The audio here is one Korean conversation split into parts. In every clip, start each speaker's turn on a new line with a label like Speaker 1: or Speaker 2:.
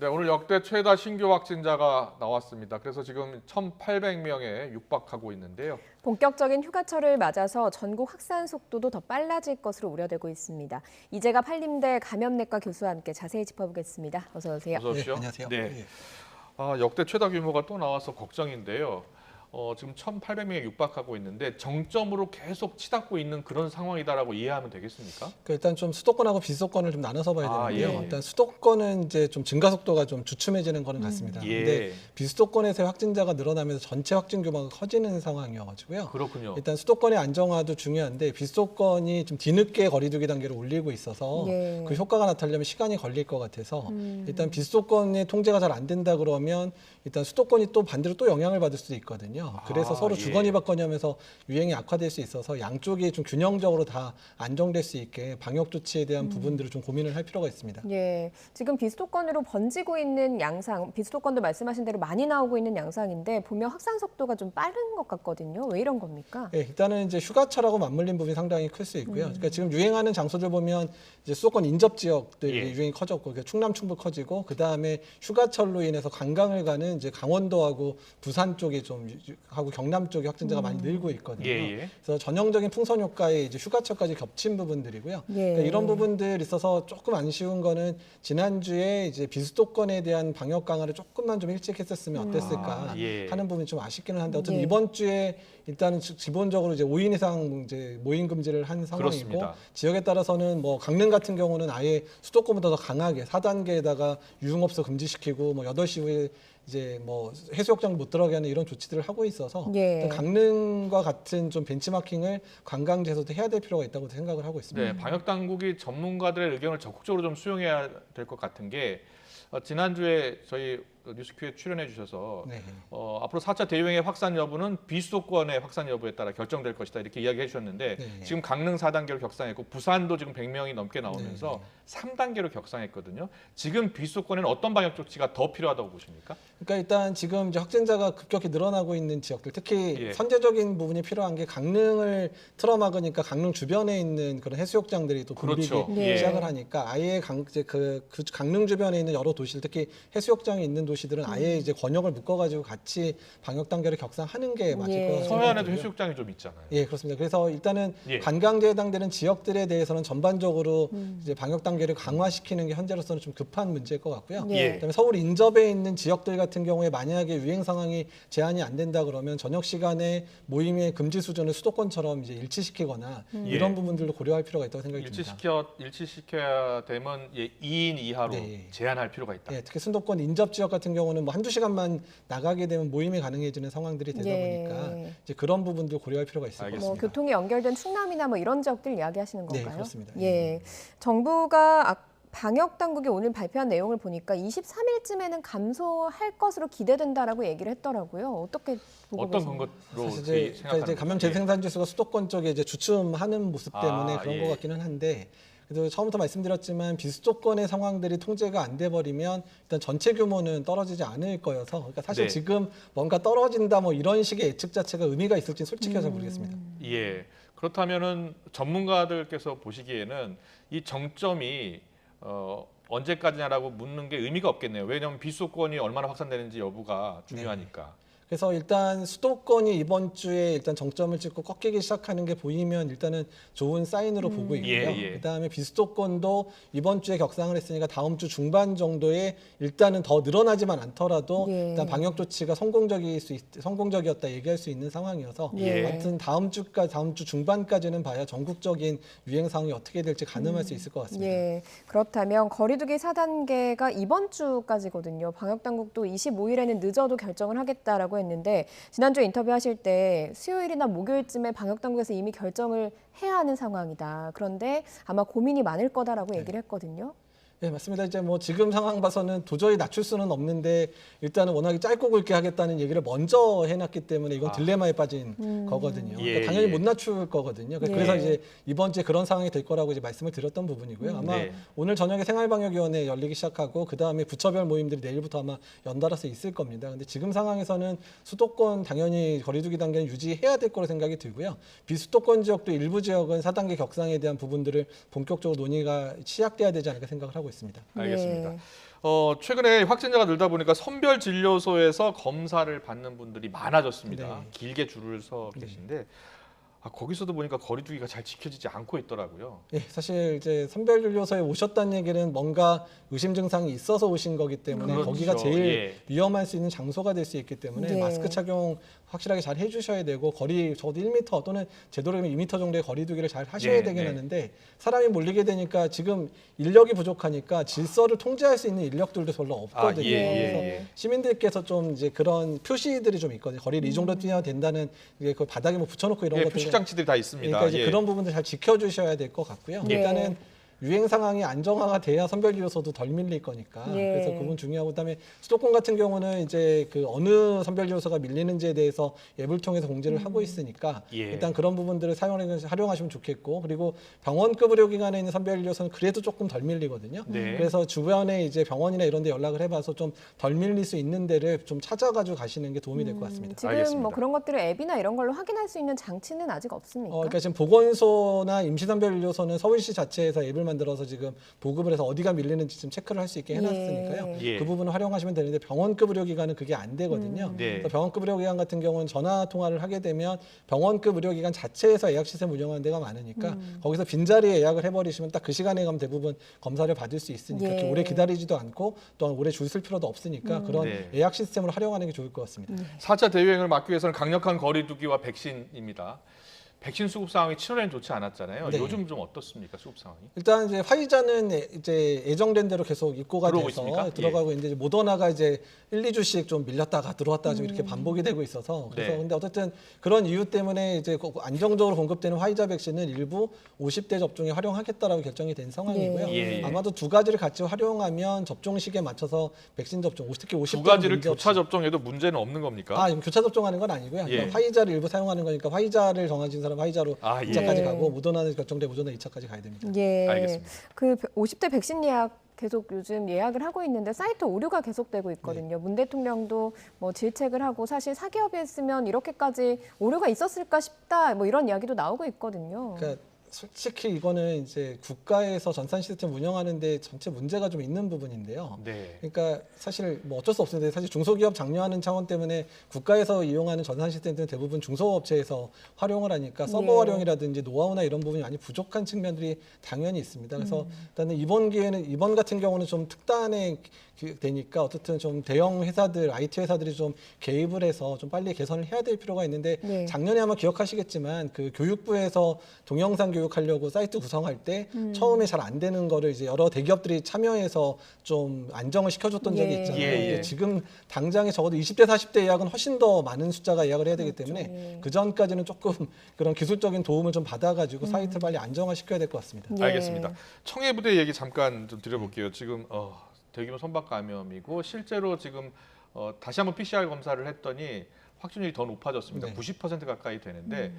Speaker 1: 네, 오늘 역대 최다 신규 확진자가 나왔습니다. 그래서 지금 1,800명에 육박하고 있는데요.
Speaker 2: 본격적인 휴가철을 맞아서 전국 확산 속도도 더 빨라질 것으로 우려되고 있습니다. 이재갑 한림대 감염내과 교수와 함께 자세히 짚어보겠습니다. 어서 오세요.
Speaker 1: 어서 오십시오.
Speaker 3: 네, 안녕하세요.
Speaker 1: 네.
Speaker 3: 네.
Speaker 1: 역대 최다 규모가 또 나와서 걱정인데요. 지금 1,800명에 육박하고 있는데 정점으로 계속 치닫고 있는 그런 상황이다라고 이해하면 되겠습니까?
Speaker 3: 그러니까 일단 좀 수도권하고 비수도권을 좀 나눠서 봐야 되는데요.
Speaker 1: 예.
Speaker 3: 일단 수도권은 이제 좀 증가 속도가 좀 주춤해지는 거는 같습니다.
Speaker 1: 예.
Speaker 3: 근데 비수도권에서의 확진자가 늘어나면서 전체 확진 규모가 커지는 상황이어가지고요.
Speaker 1: 그렇군요.
Speaker 3: 일단 수도권의 안정화도 중요한데 비수도권이 좀 뒤늦게 거리두기 단계를 올리고 있어서
Speaker 2: 예.
Speaker 3: 그 효과가 나타나려면 시간이 걸릴 것 같아서 일단 비수도권의 통제가 잘 안 된다 그러면 일단 수도권이 또 반대로 또 영향을 받을 수도 있거든요. 그래서 서로
Speaker 1: 예.
Speaker 3: 주거니 받거니 하면서 유행이 악화될 수 있어서 양쪽이 좀 균형적으로 다 안정될 수 있게 방역 조치에 대한 부분들을 좀 고민을 할 필요가 있습니다.
Speaker 2: 예, 지금 비수도권으로 번지고 있는 양상, 비수도권도 말씀하신 대로 많이 나오고 있는 양상인데 보면 확산 속도가 좀 빠른 것 같거든요. 왜 이런 겁니까?
Speaker 3: 네, 일단은 이제 휴가철하고 맞물린 부분이 상당히 클 수 있고요. 그러니까 지금 유행하는 장소들 보면 이제 수도권 인접 지역들이
Speaker 1: 예.
Speaker 3: 유행이 커졌고, 그러니까 충남 충북 커지고, 그 다음에 휴가철로 인해서 관광을 가는 이제 강원도하고 부산 쪽이 좀 하고 경남 쪽에 확진자가 많이 늘고 있거든요.
Speaker 1: 예.
Speaker 3: 그래서 전형적인 풍선 효과에 이제 휴가철까지 겹친 부분들이고요.
Speaker 2: 예.
Speaker 3: 그러니까 이런 부분들 있어서 조금 아쉬운 거는 지난주에 이제 비수도권에 대한 방역 강화를 조금만 좀 일찍 했었으면 어땠을까
Speaker 1: 예.
Speaker 3: 하는 부분이 좀 아쉽기는 한데 어쨌든
Speaker 2: 예.
Speaker 3: 이번 주에 일단은 기본적으로 이제 5인 이상 이제 모임 금지를 한 상황이고
Speaker 1: 그렇습니다.
Speaker 3: 지역에 따라서는 뭐 강릉 같은 경우는 아예 수도권보다 더 강하게 4단계에다가 유흥업소 금지시키고 뭐 8시 후에 이제 뭐 해수욕장 못 들어가게 하는 이런 조치들을 하고 있어서
Speaker 2: 예.
Speaker 3: 일단 강릉과 같은 좀 벤치마킹을 관광지에서도 해야 될 필요가 있다고 생각을 하고 있습니다.
Speaker 1: 네, 방역 당국이 전문가들의 의견을 적극적으로 좀 수용해야 될 것 같은 게 지난주에 저희 뉴스큐에 출연해 주셔서
Speaker 3: 네.
Speaker 1: 앞으로 4차 대유행의 확산 여부는 비수도권의 확산 여부에 따라 결정될 것이다 이렇게 이야기해 주셨는데
Speaker 3: 네.
Speaker 1: 지금 강릉 4단계로 격상했고 부산도 지금 100명이 넘게 나오면서
Speaker 3: 네.
Speaker 1: 3단계로 격상했거든요. 지금 비수도권에는 어떤 방역 조치가 더 필요하다고 보십니까?
Speaker 3: 그러니까 일단 지금 이제 확진자가 급격히 늘어나고 있는 지역들, 특히
Speaker 1: 예.
Speaker 3: 선제적인 부분이 필요한 게 강릉을 틀어막으니까 강릉 주변에 있는 그런 해수욕장들이 또 붐비기
Speaker 1: 그렇죠.
Speaker 2: 예.
Speaker 3: 시작을 하니까 아예 이제 그 강릉 주변에 있는 여러 도시들, 특히 해수욕장이 있는 도시들은 아예 이제 권역을 묶어가지고 같이 방역 단계를 격상하는 게 맞을
Speaker 2: 예.
Speaker 3: 것 같습니다.
Speaker 1: 서해안에도 해수욕장이 좀 있잖아요.
Speaker 3: 예, 그렇습니다. 그래서 일단은
Speaker 1: 예.
Speaker 3: 관광지에 해당되는 지역들에 대해서는 전반적으로 이제 방역 단계를 강화시키는 게 현재로서는 좀 급한 문제일 것 같고요.
Speaker 2: 예.
Speaker 3: 그다음에 서울 인접에 있는 지역들 같은 경우에 만약에 유행 상황이 제한이 안 된다 그러면 저녁 시간에 모임의 금지 수준을 수도권처럼 이제 일치시키거나 이런 부분들도 고려할 필요가 있다고 생각이 듭니다.
Speaker 1: 일치시켜야 되면 2인 이하로
Speaker 3: 네.
Speaker 1: 제한할 필요가 있다.
Speaker 3: 예, 특히 수도권 인접 지역 같은 경우는 뭐 한두 시간만 나가게 되면 모임이 가능해지는 상황들이 되다
Speaker 2: 예.
Speaker 3: 보니까 이제 그런 부분도 고려할 필요가 있을 것
Speaker 1: 알겠습니다.
Speaker 2: 뭐
Speaker 3: 같습니다.
Speaker 2: 교통이 연결된 충남이나 뭐 이런 지역들 이야기하시는
Speaker 3: 네,
Speaker 2: 건가요?
Speaker 3: 그렇습니다.
Speaker 2: 예, 정부가 방역 당국이 오늘 발표한 내용을 보니까 23일쯤에는 감소할 것으로 기대된다라고 얘기를 했더라고요. 어떻게 보고
Speaker 1: 어떤
Speaker 2: 계십니까?
Speaker 1: 근거로
Speaker 3: 사실
Speaker 1: 저희
Speaker 3: 이제, 그러니까 이제 감염 재생산 지수가 수도권 쪽에 이제 주춤하는 모습 때문에 그런
Speaker 1: 예.
Speaker 3: 것 같기는 한데 그래도 처음부터 말씀드렸지만 비수도권의 상황들이 통제가 안 돼 버리면 일단 전체 규모는 떨어지지 않을 거여서 그러니까 사실
Speaker 1: 네.
Speaker 3: 지금 뭔가 떨어진다 뭐 이런 식의 예측 자체가 의미가 있을지는 솔직히 잘 모르겠습니다.
Speaker 1: 예. 그렇다면은 전문가들께서 보시기에는 이 정점이 언제까지냐라고 묻는 게 의미가 없겠네요. 왜냐하면 비수도권이 얼마나 확산되는지 여부가 중요하니까.
Speaker 3: 그래서 일단 수도권이 이번 주에 일단 정점을 찍고 꺾이기 시작하는 게 보이면 일단은 좋은 사인으로 보고 있고요.
Speaker 1: 예.
Speaker 3: 그다음에 비수도권도 이번 주에 격상을 했으니까 다음 주 중반 정도에 일단은 더 늘어나지만 않더라도
Speaker 2: 예.
Speaker 3: 일단 방역 조치가 성공적이었다 얘기할 수 있는 상황이어서
Speaker 1: 예.
Speaker 3: 아무튼 다음 주 중반까지는 봐야 전국적인 유행 상황이 어떻게 될지 가늠할 수 있을 것 같습니다.
Speaker 2: 예, 그렇다면 거리두기 4단계가 이번 주까지거든요. 방역 당국도 25일에는 늦어도 결정을 하겠다라고 했는데 지난주에 인터뷰하실 때 수요일이나 목요일쯤에 방역 당국에서 이미 결정을 해야 하는 상황이다. 그런데 아마 고민이 많을 거다라고 얘기를 했거든요.
Speaker 3: 네, 맞습니다. 이제 뭐 지금 상황 봐서는 도저히 낮출 수는 없는데 일단은 워낙에 짧고 굵게 하겠다는 얘기를 먼저 해놨기 때문에 이건 딜레마에 빠진 거거든요.
Speaker 1: 예,
Speaker 3: 그러니까 당연히
Speaker 1: 예.
Speaker 3: 못 낮출 거거든요.
Speaker 2: 예.
Speaker 3: 그래서 이제 이번 주에 그런 상황이 될 거라고 이제 말씀을 드렸던 부분이고요. 아마
Speaker 1: 네.
Speaker 3: 오늘 저녁에 생활방역위원회 열리기 시작하고 그 다음에 부처별 모임들이 내일부터 아마 연달아서 있을 겁니다. 근데 지금 상황에서는 수도권 당연히 거리두기 단계는 유지해야 될 거로 생각이 들고요. 비수도권 지역도 일부 지역은 4단계 격상에 대한 부분들을 본격적으로 논의가 시작돼야 되지 않을까 생각을 하고 있습니다.
Speaker 1: 알겠습니다.
Speaker 2: 네.
Speaker 1: 최근에 확진자가 늘다 보니까 선별 진료소에서 검사를 받는 분들이 많아졌습니다.
Speaker 3: 네.
Speaker 1: 길게 줄을 서 계신데 거기서도 보니까 거리두기가 잘 지켜지지 않고 있더라고요.
Speaker 3: 예, 사실 이제 선별진료소에 오셨다는 얘기는 뭔가 의심 증상이 있어서 오신 거기 때문에
Speaker 1: 그렇죠.
Speaker 3: 거기가 제일
Speaker 1: 예.
Speaker 3: 위험할 수 있는 장소가 될 수 있기 때문에
Speaker 2: 네.
Speaker 3: 마스크 착용 확실하게 잘 해주셔야 되고 거리 적어도 1m 또는 제도로면 2m 정도의 거리두기를 잘 하셔야
Speaker 1: 네,
Speaker 3: 되긴
Speaker 1: 네.
Speaker 3: 하는데 사람이 몰리게 되니까 지금 인력이 부족하니까 질서를 통제할 수 있는 인력들도 별로 없거든요.
Speaker 1: 예,
Speaker 3: 그래서
Speaker 1: 예.
Speaker 3: 시민들께서 좀 이제 그런 표시들이 좀 있거든요. 거리를 이 정도 뛰어야 된다는 게 그 바닥에 뭐 붙여놓고 이런
Speaker 1: 예,
Speaker 3: 것들
Speaker 1: 표식 장치들이 다 있습니다.
Speaker 3: 그러니까 이제
Speaker 1: 예.
Speaker 3: 그런 부분들 잘 지켜주셔야 될 것 같고요.
Speaker 2: 예.
Speaker 3: 일단은 유행 상황이 안정화가 돼야 선별진료소도 덜 밀릴 거니까
Speaker 2: 예.
Speaker 3: 그래서 그건 중요하고 그다음에 수도권 같은 경우는 이제 그 어느 선별진료소가 밀리는지에 대해서 앱을 통해서 공지를 하고 있으니까
Speaker 1: 예.
Speaker 3: 일단 그런 부분들을 활용하시면 좋겠고 그리고 병원급 의료기관에 있는 선별진료소는 그래도 조금 덜 밀리거든요.
Speaker 1: 네.
Speaker 3: 그래서 주변에 이제 병원이나 이런 데 연락을 해봐서 좀 덜 밀릴 수 있는 데를 좀 찾아가지고 가시는 게 도움이 될 것 같습니다.
Speaker 2: 지금
Speaker 1: 알겠습니다.
Speaker 2: 뭐 그런 것들을 앱이나 이런 걸로 확인할 수 있는 장치는 아직 없습니까?
Speaker 3: 그러니까 지금 보건소나 임시선별진료소는 서울시 자체에서 앱을 만들어서 지금 보급을 해서 어디가 밀리는지 지금 체크를 할 수 있게 해놨으니까요.
Speaker 1: 예.
Speaker 3: 그 부분을 활용하시면 되는데 병원급 의료기관은 그게 안 되거든요.
Speaker 1: 네.
Speaker 3: 그래서 병원급 의료기관 같은 경우는 전화 통화를 하게 되면 병원급 의료기관 자체에서 예약 시스템 운영하는 데가 많으니까 거기서 빈자리에 예약을 해버리시면 딱 그 시간에 가면 대부분 검사를 받을 수 있으니까
Speaker 2: 예.
Speaker 3: 이렇게 오래 기다리지도 않고 또한 오래 줄 쓸 필요도 없으니까 그런
Speaker 1: 네.
Speaker 3: 예약 시스템을 활용하는 게 좋을 것 같습니다.
Speaker 1: 4차 대유행을 막기 위해서는 강력한 거리두기와 백신입니다. 백신 수급 상황이 7월에는 좋지 않았잖아요.
Speaker 3: 네.
Speaker 1: 요즘 좀 어떻습니까? 수급 상황이?
Speaker 3: 일단 이제 화이자는 이제 예정된 대로 계속 입고가
Speaker 1: 들어오고
Speaker 3: 돼서
Speaker 1: 있습니까?
Speaker 3: 들어가고 있는데 이제 모더나가 이제 1, 2주씩 좀 밀렸다가 들어왔다가 좀 이렇게 반복이 되고 있어서 그래서
Speaker 1: 네.
Speaker 3: 근데 어쨌든 그런 이유 때문에 이제 안정적으로 공급되는 화이자 백신은 일부 50대 접종에 활용하겠다라고 결정이 된 상황이고요.
Speaker 2: 네.
Speaker 1: 예, 예.
Speaker 3: 아마도 두 가지를 같이 활용하면 접종 시기에 맞춰서 백신 접종, 특히 50대
Speaker 1: 두 가지를 교차 접종해도 문제는 없는 겁니까?
Speaker 3: 지금 교차 접종하는 건 아니고요.
Speaker 1: 예.
Speaker 3: 그러니까 화이자를 일부 사용하는 거니까 화이자를 정해진 사람 화이자로
Speaker 1: 아, 예.
Speaker 3: 2차까지
Speaker 2: 예.
Speaker 3: 가고 모더나는 결정돼 모더나 2차까지 가야 됩니다.
Speaker 2: 예.
Speaker 1: 알겠습니다.
Speaker 2: 그 50대 백신 예약 계속 요즘 예약을 하고 있는데 사이트 오류가 계속되고 있거든요. 문 대통령도 뭐 질책을 하고 사실 사기업이 했으면 이렇게까지 오류가 있었을까 싶다 뭐 이런 이야기도 나오고 있거든요.
Speaker 3: 그러니까 솔직히 이거는 이제 국가에서 전산 시스템 운영하는데 전체 문제가 좀 있는 부분인데요.
Speaker 1: 네.
Speaker 3: 그러니까 사실 뭐 어쩔 수 없는데 사실 중소기업 장려하는 차원 때문에 국가에서 이용하는 전산 시스템들은 대부분 중소업체에서 활용을 하니까 서버
Speaker 2: 예.
Speaker 3: 활용이라든지 노하우나 이런 부분이 많이 부족한 측면들이 당연히 있습니다. 그래서 일단은 이번 같은 경우는 좀 특단의 되니까 어쨌든 좀 대형 회사들, IT 회사들이 좀 개입을 해서 좀 빨리 개선을 해야 될 필요가 있는데
Speaker 2: 네.
Speaker 3: 작년에 아마 기억하시겠지만 그 교육부에서 동영상 교육하려고 사이트 구성할 때 처음에 잘 안 되는 거를 이제 여러 대기업들이 참여해서 좀 안정을 시켜줬던 적이
Speaker 2: 예.
Speaker 3: 있잖아요.
Speaker 1: 예, 예.
Speaker 3: 근데 지금 당장에 적어도 20대, 40대 예약은 훨씬 더 많은 숫자가 예약을 해야 되기 때문에
Speaker 2: 예.
Speaker 3: 그 전까지는 조금 그런 기술적인 도움을 좀 받아가지고 사이트를 빨리 안정화시켜야 될 것 같습니다.
Speaker 2: 예.
Speaker 1: 알겠습니다. 청해부대 얘기 잠깐 좀 드려볼게요. 지금 대규모 선박 감염이고 실제로 지금 다시 한번 PCR 검사를 했더니 확진율이 더 높아졌습니다.
Speaker 3: 네.
Speaker 1: 90% 가까이 되는데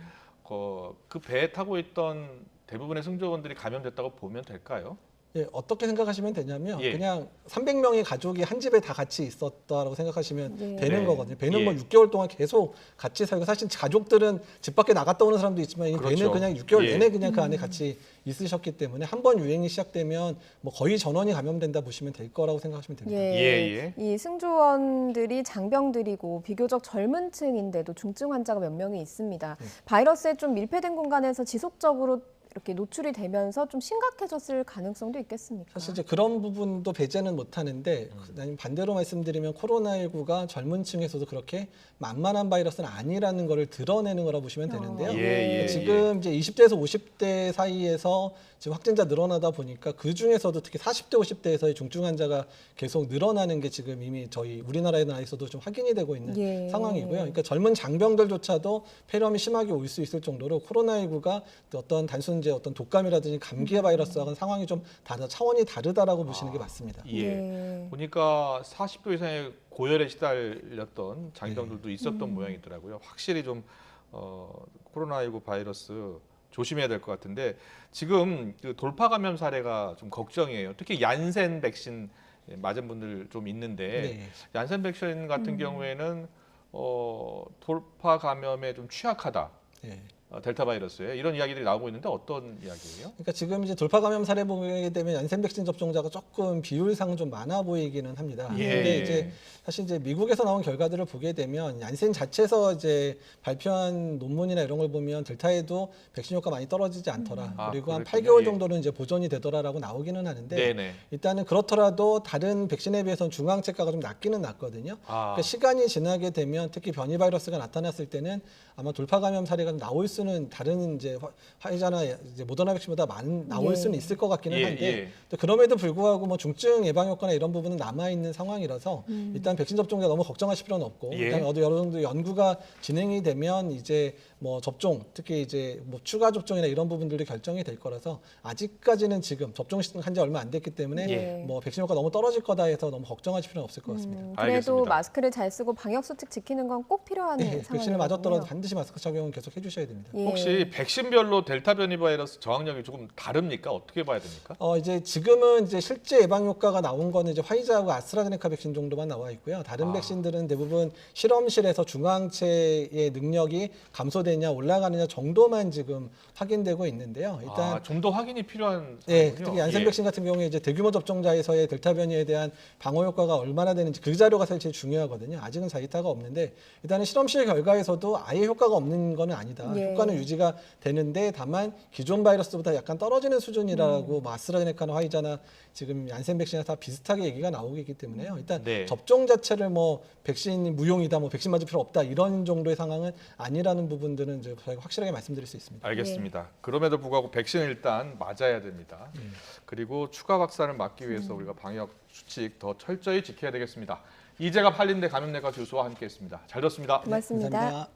Speaker 1: 그 배에 타고 있던 대부분의 승조원들이 감염됐다고 보면 될까요?
Speaker 3: 예, 어떻게 생각하시면 되냐면
Speaker 1: 예.
Speaker 3: 그냥 300명의 가족이 한 집에 다 같이 있었다라고 생각하시면
Speaker 2: 예.
Speaker 3: 되는
Speaker 1: 네.
Speaker 3: 거거든요. 배는
Speaker 1: 예.
Speaker 3: 뭐 6개월 동안 계속 같이 살고 사실 가족들은 집 밖에 나갔다 오는 사람도 있지만 이
Speaker 1: 그렇죠.
Speaker 3: 배는 그냥 6개월
Speaker 1: 예.
Speaker 3: 내내 그냥 그 안에 같이 있으셨기 때문에 한 번 유행이 시작되면 뭐 거의 전원이 감염된다 보시면 될 거라고 생각하시면 됩니다.
Speaker 2: 예. 이 승조원들이 장병들이고 비교적 젊은 층인데도 중증 환자가 몇 명이 있습니다. 바이러스에 좀 밀폐된 공간에서 지속적으로 이렇게 노출이 되면서 좀 심각해졌을 가능성도 있겠습니까?
Speaker 3: 사실 이제 그런 부분도 배제는 못하는데 아니면 반대로 말씀드리면 코로나19가 젊은 층에서도 그렇게 만만한 바이러스는 아니라는 것을 드러내는 거라 보시면 되는데요.
Speaker 1: 예, 예,
Speaker 3: 지금 이제 20대에서 50대 사이에서 지금 확진자 늘어나다 보니까 그 중에서도 특히 40대, 50대에서의 중증 환자가 계속 늘어나는 게 지금 이미 저희 우리나라에서도 좀 확인이 되고 있는
Speaker 2: 예.
Speaker 3: 상황이고요. 그러니까 젊은 장병들조차도 폐렴이 심하게 올 수 있을 정도로 코로나19가 어떤 단순 이제 어떤 독감이라든지 감기의 바이러스와는 상황이 좀 차원이 다르다라고 보시는 게 맞습니다.
Speaker 1: 예. 보니까 40도 이상의 고열에 시달렸던 장병들도 있었던 모양이더라고요. 확실히 좀 코로나19 바이러스 조심해야 될 것 같은데 지금 그 돌파 감염 사례가 좀 걱정이에요. 특히 얀센 백신 맞은 분들 좀 있는데
Speaker 3: 네.
Speaker 1: 얀센 백신 같은 경우에는 돌파 감염에 좀 취약하다.
Speaker 3: 네.
Speaker 1: 델타 바이러스에 이런 이야기들이 나오고 있는데 어떤 이야기예요?
Speaker 3: 그러니까 지금 이제 돌파 감염 사례 보게 되면 얀센 백신 접종자가 조금 비율상 좀 많아 보이기는 합니다.
Speaker 1: 예.
Speaker 3: 근데 이제 사실 이제 미국에서 나온 결과들을 보게 되면 얀센 자체에서 이제 발표한 논문이나 이런 걸 보면 델타에도 백신 효과 많이 떨어지지 않더라.
Speaker 1: 아,
Speaker 3: 그리고 한
Speaker 1: 그랬군요.
Speaker 3: 8개월
Speaker 1: 예.
Speaker 3: 정도는 이제 보존이 되더라라고 나오기는 하는데
Speaker 1: 네네.
Speaker 3: 일단은 그렇더라도 다른 백신에 비해서는 중앙체가가 좀 낮기는 낮거든요.
Speaker 1: 아,
Speaker 3: 그러니까 시간이 지나게 되면 특히 변이 바이러스가 나타났을 때는 아마 돌파 감염 사례가 나올 수는 다른 이제 화이자나 이제 모더나 백신보다 나올
Speaker 2: 예.
Speaker 3: 수는 있을 것 같기는
Speaker 1: 예,
Speaker 3: 한데
Speaker 1: 예.
Speaker 3: 또 그럼에도 불구하고 뭐 중증 예방 효과나 이런 부분은 남아 있는 상황이라서 일단 백신 접종자 너무 걱정하실 필요는 없고
Speaker 1: 예.
Speaker 3: 일단 어느 정도 연구가 진행이 되면 이제 뭐 접종 특히 이제 뭐 추가 접종이나 이런 부분들이 결정이 될 거라서 아직까지는 지금 접종한 지 얼마 안 됐기 때문에
Speaker 2: 예.
Speaker 3: 뭐 백신 효과 너무 떨어질 거다 해서 너무 걱정하실 필요는 없을 것 같습니다.
Speaker 2: 그래도
Speaker 1: 알겠습니다.
Speaker 2: 마스크를 잘 쓰고 방역 수칙 지키는 건 꼭 필요한
Speaker 3: 네,
Speaker 2: 상황이거든요.
Speaker 3: 백신을 맞았더라도 반드시 마스크 착용은 계속 해주셔야 됩니다.
Speaker 2: 예.
Speaker 1: 혹시 백신별로 델타 변이 바이러스 저항력이 조금 다릅니까? 어떻게 봐야 됩니까?
Speaker 3: 이제 지금은 이제 실제 예방 효과가 나온 거는 이제 화이자하고 아스트라제네카 백신 정도만 나와 있고요. 다른
Speaker 1: 아.
Speaker 3: 백신들은 대부분 실험실에서 중앙체의 능력이 감소되냐 올라가느냐 정도만 지금 확인되고 있는데요. 일단
Speaker 1: 좀 더 확인이 필요한
Speaker 3: 네,
Speaker 1: 상황이군요.
Speaker 3: 특히 얀센
Speaker 1: 예.
Speaker 3: 백신 같은 경우에 이제 대규모 접종자에서의 델타 변이에 대한 방어 효과가 얼마나 되는지 그 자료가 사실 제일 중요하거든요. 아직은 자기타가 없는데 일단은 실험실 결과에서도 아예 효과가 없는 거는 아니다.
Speaker 2: 예.
Speaker 3: 효과는 유지가 되는데 다만 기존 바이러스보다 약간 떨어지는 수준이라고 뭐 아스트라제네카나 화이자나 지금 얀센 백신이나 다 비슷하게 얘기가 나오고 있기 때문에요. 일단
Speaker 1: 네.
Speaker 3: 접종 자체를 뭐 백신 무용이다, 뭐 백신 맞을 필요 없다 이런 정도의 상황은 아니라는 부분들은 이제 저희가 확실하게 말씀드릴 수 있습니다.
Speaker 1: 알겠습니다. 그럼에도 불구하고 백신을 일단 맞아야 됩니다. 그리고 추가 확산을 막기 위해서 우리가 방역 수칙 더 철저히 지켜야 되겠습니다. 이재갑 한림대 감염내과 교수와 함께했습니다. 잘 들었습니다.
Speaker 2: 고맙습니다.
Speaker 3: 감사합니다.